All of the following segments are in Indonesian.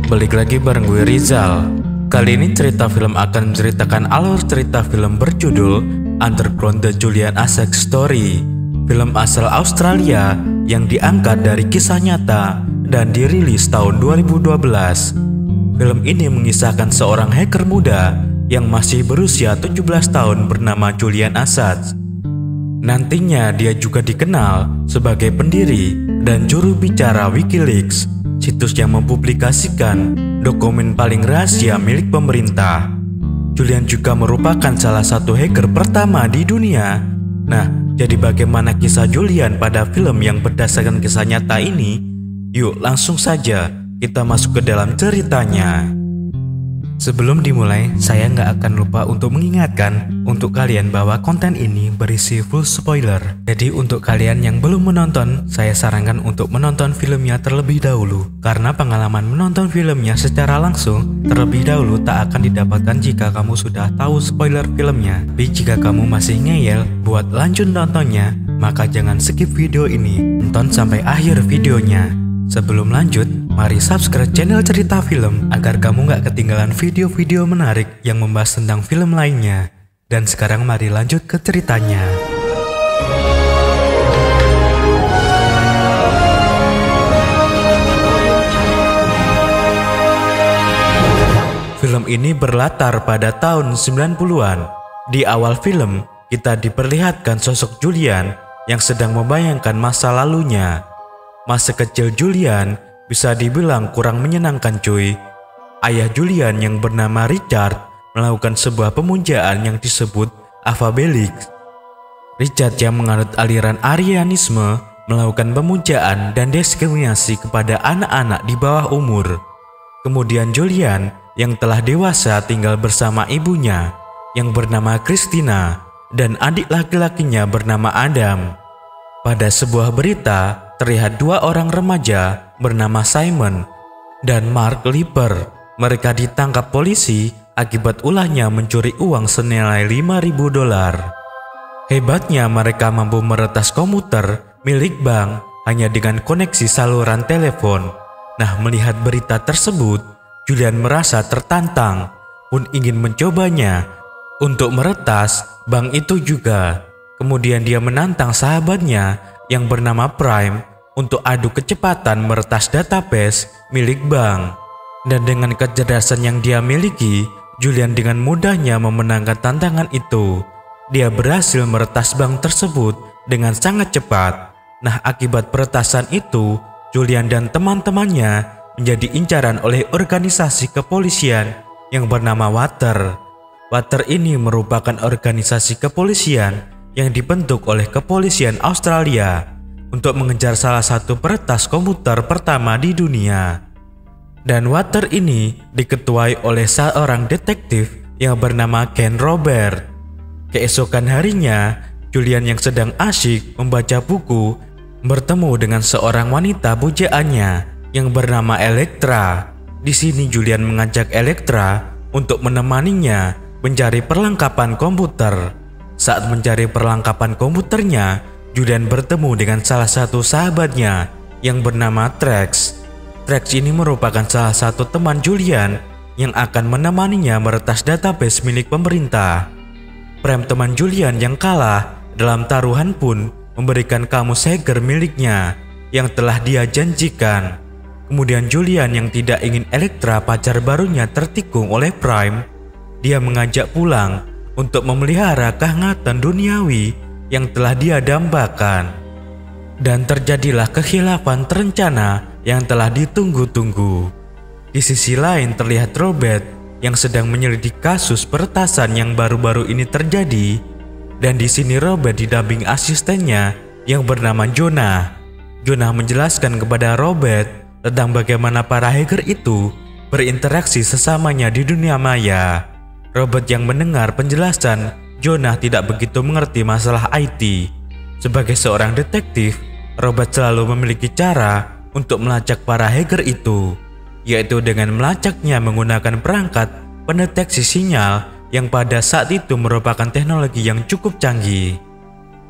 Balik lagi bareng gue Rizal. Kali ini cerita film akan menceritakan alur cerita film berjudul Underground The Julian Assange Story. Film asal Australia yang diangkat dari kisah nyata dan dirilis tahun 2012. Film ini mengisahkan seorang hacker muda yang masih berusia 17 tahun bernama Julian Assange. Nantinya dia juga dikenal sebagai pendiri dan juru bicara Wikileaks, situs yang mempublikasikan dokumen paling rahasia milik pemerintah. Julian juga merupakan salah satu hacker pertama di dunia. Nah, jadi bagaimana kisah Julian pada film yang berdasarkan kisah nyata ini? Yuk langsung saja kita masuk ke dalam ceritanya. Sebelum dimulai, saya nggak akan lupa untuk mengingatkan untuk kalian bahwa konten ini berisi full spoiler. Jadi untuk kalian yang belum menonton, saya sarankan untuk menonton filmnya terlebih dahulu. Karena pengalaman menonton filmnya secara langsung terlebih dahulu tak akan didapatkan jika kamu sudah tahu spoiler filmnya. Tapi jika kamu masih ngeyel buat lanjut nontonnya, maka jangan skip video ini, tonton sampai akhir videonya. Sebelum lanjut, mari subscribe channel Cerita Film agar kamu gak ketinggalan video-video menarik yang membahas tentang film lainnya. Dan sekarang mari lanjut ke ceritanya. Film ini berlatar pada tahun 90-an. Di awal film, kita diperlihatkan sosok Julian yang sedang membayangkan masa lalunya. Masa kecil Julian bisa dibilang kurang menyenangkan cuy. Ayah Julian yang bernama Richard melakukan sebuah pemujaan yang disebut Avabelik. Richard yang menganut aliran Arianisme melakukan pemujaan dan diskriminasi kepada anak-anak di bawah umur. Kemudian Julian yang telah dewasa tinggal bersama ibunya yang bernama Christina dan adik laki-lakinya bernama Adam. Pada sebuah berita, terlihat dua orang remaja bernama Simon dan Mark Lipper. Mereka ditangkap polisi akibat ulahnya mencuri uang senilai $5.000. Hebatnya mereka mampu meretas komputer milik bank hanya dengan koneksi saluran telepon. Nah, melihat berita tersebut, Julian merasa tertantang pun ingin mencobanya untuk meretas bank itu juga. Kemudian dia menantang sahabatnya yang bernama Prime untuk adu kecepatan meretas database milik bank. Dan dengan kecerdasan yang dia miliki, Julian dengan mudahnya memenangkan tantangan itu. Dia berhasil meretas bank tersebut dengan sangat cepat. Nah, akibat peretasan itu, Julian dan teman-temannya menjadi incaran oleh organisasi kepolisian yang bernama Water. Water ini merupakan organisasi kepolisian yang dibentuk oleh kepolisian Australia untuk mengejar salah satu peretas komputer pertama di dunia. Dan Water ini diketuai oleh seorang detektif yang bernama Ken Robert. Keesokan harinya, Julian yang sedang asyik membaca buku bertemu dengan seorang wanita pujaannya yang bernama Elektra. Di sini Julian mengajak Elektra untuk menemaninya mencari perlengkapan komputer. Saat mencari perlengkapan komputernya, Julian bertemu dengan salah satu sahabatnya yang bernama Trax. Trax ini merupakan salah satu teman Julian yang akan menemaninya meretas database milik pemerintah. Prem, teman Julian yang kalah dalam taruhan, pun memberikan kamus hacker miliknya yang telah dia janjikan. Kemudian Julian yang tidak ingin Elektra pacar barunya tertikung oleh Prime, dia mengajak pulang untuk memelihara kehangatan duniawi yang telah dia dambakan. Dan terjadilah kekhilafan terencana yang telah ditunggu-tunggu. Di sisi lain terlihat Robert yang sedang menyelidiki kasus peretasan yang baru-baru ini terjadi. Dan di sini Robert didampingi asistennya yang bernama Jonah. Jonah menjelaskan kepada Robert tentang bagaimana para hacker itu berinteraksi sesamanya di dunia maya. Robert yang mendengar penjelasan Jonah tidak begitu mengerti masalah IT. Sebagai seorang detektif, Robert selalu memiliki cara untuk melacak para hacker itu, yaitu dengan melacaknya menggunakan perangkat pendeteksi sinyal yang pada saat itu merupakan teknologi yang cukup canggih.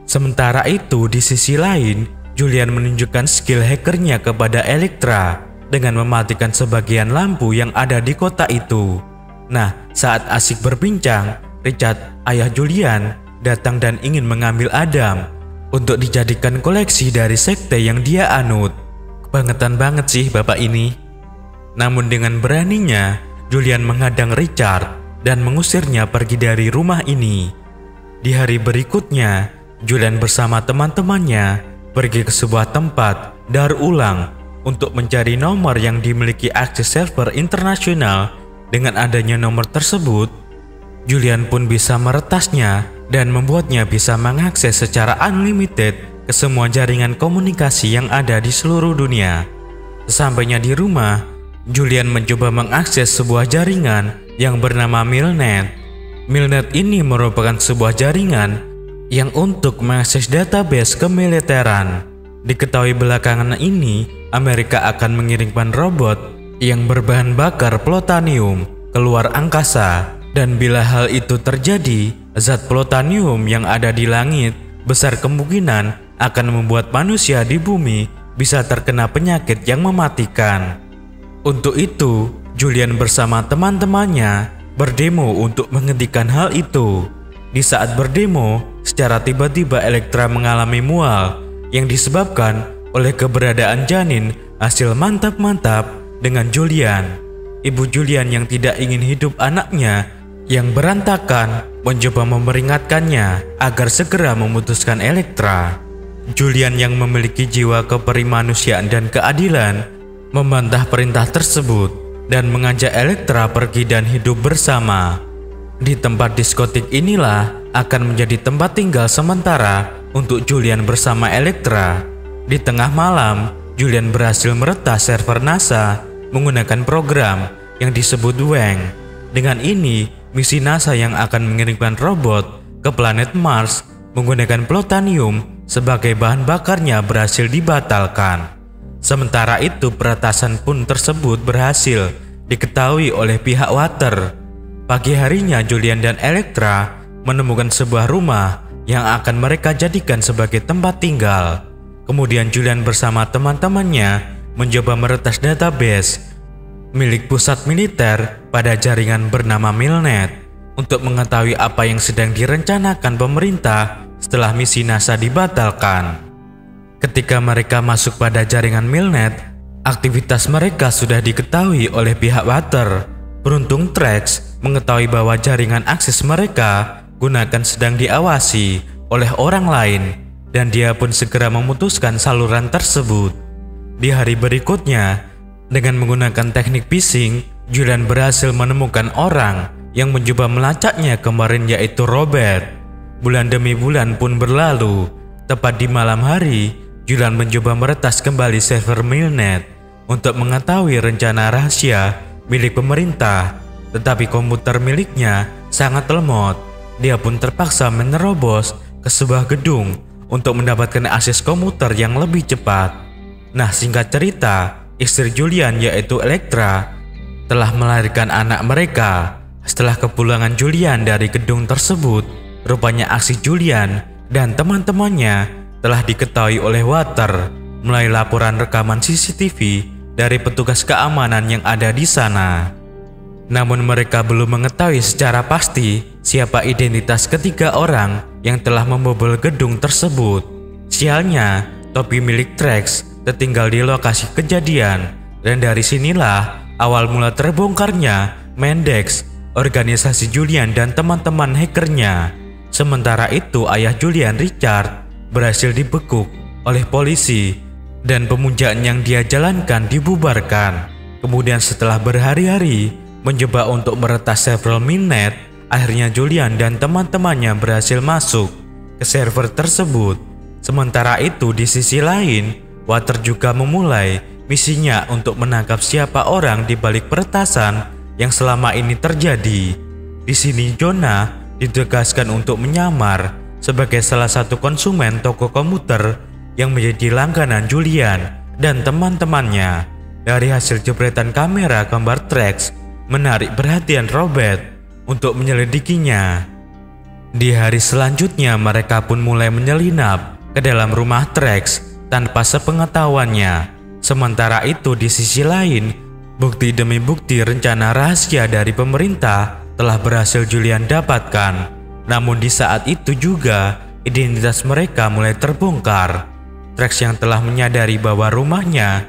Sementara itu, di sisi lain, Julian menunjukkan skill hackernya kepada Elektra dengan mematikan sebagian lampu yang ada di kota itu. Nah, saat asik berbincang, Richard, ayah Julian, datang dan ingin mengambil Adam untuk dijadikan koleksi dari sekte yang dia anut. Kebangetan banget sih bapak ini. Namun dengan beraninya, Julian menghadang Richard dan mengusirnya pergi dari rumah ini. Di hari berikutnya, Julian bersama teman-temannya pergi ke sebuah tempat daur ulang untuk mencari nomor yang dimiliki akses server internasional. Dengan adanya nomor tersebut, Julian pun bisa meretasnya dan membuatnya bisa mengakses secara unlimited ke semua jaringan komunikasi yang ada di seluruh dunia. Sesampainya di rumah, Julian mencoba mengakses sebuah jaringan yang bernama Milnet. Milnet ini merupakan sebuah jaringan yang untuk mengakses database kemiliteran. Diketahui belakangan ini, Amerika akan mengirimkan robot yang berbahan bakar plutonium keluar angkasa. Dan bila hal itu terjadi, zat plutonium yang ada di langit besar kemungkinan akan membuat manusia di bumi bisa terkena penyakit yang mematikan. Untuk itu, Julian bersama teman-temannya berdemo untuk menghentikan hal itu. Di saat berdemo, secara tiba-tiba Elektra mengalami mual yang disebabkan oleh keberadaan janin hasil mantap-mantap dengan Julian. Ibu Julian yang tidak ingin hidup anaknya yang berantakan mencoba memperingatkannya agar segera memutuskan Elektra. Julian yang memiliki jiwa keperimanusiaan dan keadilan membantah perintah tersebut dan mengajak Elektra pergi dan hidup bersama. Di tempat diskotik inilah akan menjadi tempat tinggal sementara untuk Julian bersama Elektra. Di tengah malam, Julian berhasil meretas server NASA menggunakan program yang disebut Wang. Dengan ini, misi NASA yang akan mengirimkan robot ke planet Mars menggunakan plutonium sebagai bahan bakarnya berhasil dibatalkan. Sementara itu, peretasan pun tersebut berhasil diketahui oleh pihak Water. Pagi harinya, Julian dan Elektra menemukan sebuah rumah yang akan mereka jadikan sebagai tempat tinggal. Kemudian Julian bersama teman-temannya mencoba meretas database milik pusat militer pada jaringan bernama Milnet untuk mengetahui apa yang sedang direncanakan pemerintah setelah misi NASA dibatalkan. Ketika mereka masuk pada jaringan Milnet, aktivitas mereka sudah diketahui oleh pihak Water. Beruntung Trax mengetahui bahwa jaringan akses mereka gunakan sedang diawasi oleh orang lain dan dia pun segera memutuskan saluran tersebut. Di hari berikutnya, dengan menggunakan teknik phishing, Julian berhasil menemukan orang yang mencoba melacaknya kemarin, yaitu Robert. Bulan demi bulan pun berlalu. Tepat di malam hari, Julian mencoba meretas kembali server Milnet untuk mengetahui rencana rahasia milik pemerintah. Tetapi komputer miliknya sangat lemot. Dia pun terpaksa menerobos ke sebuah gedung untuk mendapatkan akses komputer yang lebih cepat. Nah, singkat cerita, istri Julian yaitu Elektra telah melahirkan anak mereka. Setelah kepulangan Julian dari gedung tersebut, rupanya aksi Julian dan teman-temannya telah diketahui oleh Water melalui laporan rekaman CCTV dari petugas keamanan yang ada di sana. Namun mereka belum mengetahui secara pasti siapa identitas ketiga orang yang telah membobol gedung tersebut. Sialnya, topi milik Trax tertinggal di lokasi kejadian, dan dari sinilah awal mula terbongkarnya Mendex, organisasi Julian dan teman-teman hackernya. Sementara itu, ayah Julian, Richard, berhasil dibekuk oleh polisi dan pemujaan yang dia jalankan dibubarkan. Kemudian setelah berhari-hari mencoba untuk meretas server Milnet, akhirnya Julian dan teman-temannya berhasil masuk ke server tersebut. Sementara itu, di sisi lain, Water juga memulai misinya untuk menangkap siapa orang di balik peretasan yang selama ini terjadi. Di sini Jonah ditugaskan untuk menyamar sebagai salah satu konsumen toko komputer yang menjadi langganan Julian dan teman-temannya. Dari hasil jepretan kamera gambar Trax menarik perhatian Robert untuk menyelidikinya. Di hari selanjutnya mereka pun mulai menyelinap ke dalam rumah Trax tanpa sepengetahuannya. Sementara itu di sisi lain, bukti demi bukti rencana rahasia dari pemerintah telah berhasil Julian dapatkan. Namun di saat itu juga, identitas mereka mulai terbongkar. Trax yang telah menyadari bahwa rumahnya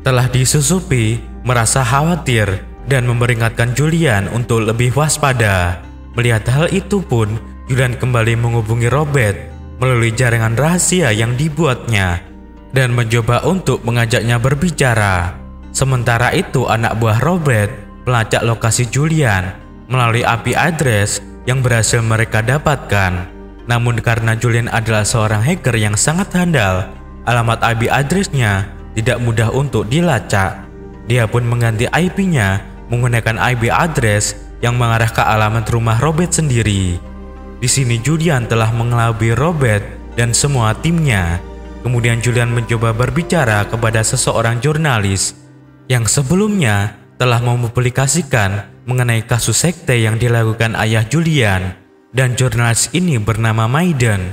telah disusupi, merasa khawatir dan memperingatkan Julian untuk lebih waspada. Melihat hal itu pun, Julian kembali menghubungi Robert melalui jaringan rahasia yang dibuatnya dan mencoba untuk mengajaknya berbicara. Sementara itu anak buah Robert melacak lokasi Julian melalui IP address yang berhasil mereka dapatkan. Namun karena Julian adalah seorang hacker yang sangat handal, alamat IP address-nya tidak mudah untuk dilacak. Dia pun mengganti IP-nya menggunakan IP address yang mengarah ke alamat rumah Robert sendiri. Di sini Julian telah mengelabui Robert dan semua timnya. Kemudian Julian mencoba berbicara kepada seseorang jurnalis yang sebelumnya telah mempublikasikan mengenai kasus sekte yang dilakukan ayah Julian, dan jurnalis ini bernama Maiden.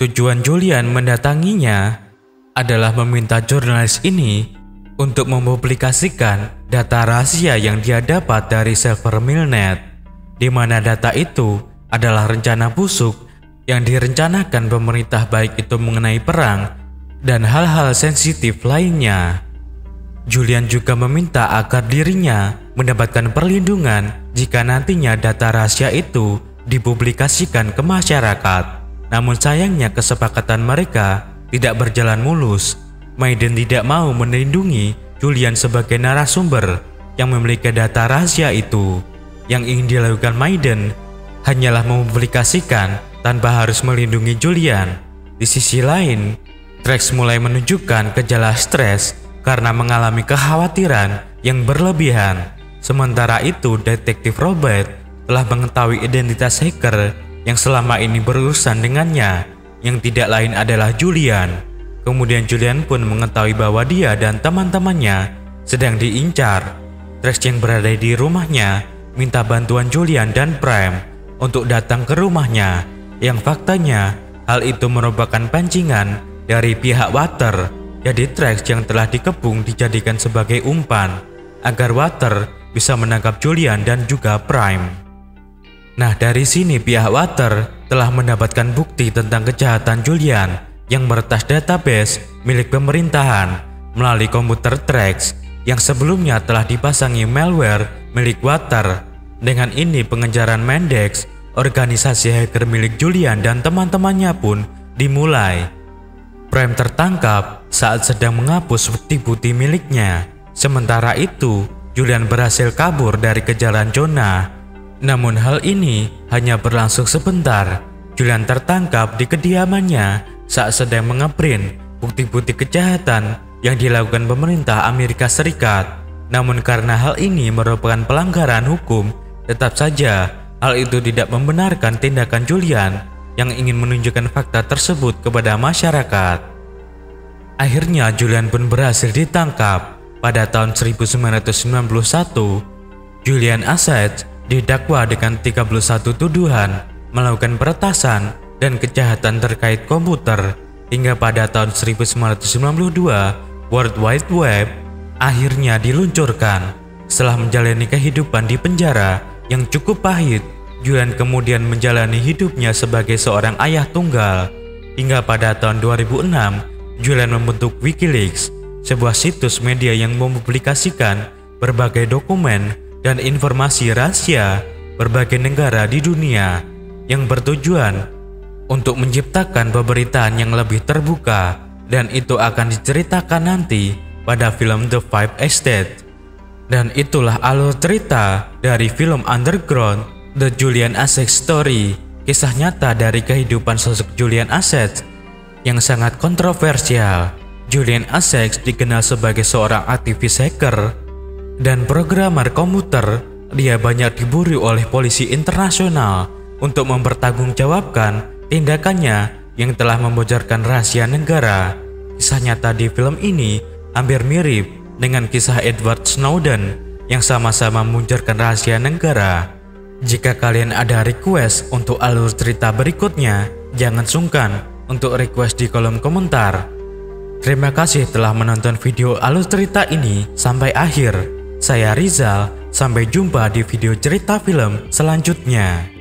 Tujuan Julian mendatanginya adalah meminta jurnalis ini untuk mempublikasikan data rahasia yang dia dapat dari server Milnet, di mana data itu adalah rencana busuk yang direncanakan pemerintah, baik itu mengenai perang dan hal-hal sensitif lainnya. Julian juga meminta agar dirinya mendapatkan perlindungan jika nantinya data rahasia itu dipublikasikan ke masyarakat. Namun sayangnya kesepakatan mereka tidak berjalan mulus. Maiden tidak mau melindungi Julian sebagai narasumber yang memiliki data rahasia itu. Yang ingin dilakukan Maiden hanyalah mempublikasikan tanpa harus melindungi Julian. Di sisi lain, Trax mulai menunjukkan gejala stres karena mengalami kekhawatiran yang berlebihan. Sementara itu, detektif Robert telah mengetahui identitas hacker yang selama ini berurusan dengannya, yang tidak lain adalah Julian. Kemudian Julian pun mengetahui bahwa dia dan teman-temannya sedang diincar. Trax yang berada di rumahnya minta bantuan Julian dan Prime untuk datang ke rumahnya, yang faktanya hal itu merupakan pancingan dari pihak Water. Jadi Trax yang telah dikepung dijadikan sebagai umpan agar Water bisa menangkap Julian dan juga Prime. Nah, dari sini pihak Water telah mendapatkan bukti tentang kejahatan Julian yang meretas database milik pemerintahan melalui komputer Trax yang sebelumnya telah dipasangi malware milik Water. Dengan ini pengejaran Mendex, organisasi hacker milik Julian dan teman-temannya pun dimulai. Prime tertangkap saat sedang menghapus bukti-bukti miliknya. Sementara itu, Julian berhasil kabur dari kejaran Jonah. Namun hal ini hanya berlangsung sebentar. Julian tertangkap di kediamannya saat sedang mengeprint bukti-bukti kejahatan yang dilakukan pemerintah Amerika Serikat. Namun karena hal ini merupakan pelanggaran hukum, tetap saja hal itu tidak membenarkan tindakan Julian yang ingin menunjukkan fakta tersebut kepada masyarakat. Akhirnya Julian pun berhasil ditangkap. Pada tahun 1991, Julian Assange didakwa dengan 31 tuduhan melakukan peretasan dan kejahatan terkait komputer. Hingga pada tahun 1992, World Wide Web akhirnya diluncurkan. Setelah menjalani kehidupan di penjara yang cukup pahit, Julian kemudian menjalani hidupnya sebagai seorang ayah tunggal. Hingga pada tahun 2006, Julian membentuk Wikileaks, sebuah situs media yang mempublikasikan berbagai dokumen dan informasi rahasia berbagai negara di dunia, yang bertujuan untuk menciptakan pemberitaan yang lebih terbuka, dan itu akan diceritakan nanti pada film The Five Estate. Dan itulah alur cerita dari film Underground, The Julian Assange Story, kisah nyata dari kehidupan sosok Julian Assange yang sangat kontroversial. Julian Assange dikenal sebagai seorang aktivis hacker dan programmer komputer. Dia banyak diburu oleh polisi internasional untuk mempertanggungjawabkan tindakannya yang telah membocorkan rahasia negara. Kisah nyata di film ini hampir mirip dengan kisah Edward Snowden yang sama-sama membocorkan rahasia negara. Jika kalian ada request untuk alur cerita berikutnya, jangan sungkan untuk request di kolom komentar. Terima kasih telah menonton video alur cerita ini sampai akhir. Saya Rizal, sampai jumpa di video cerita film selanjutnya.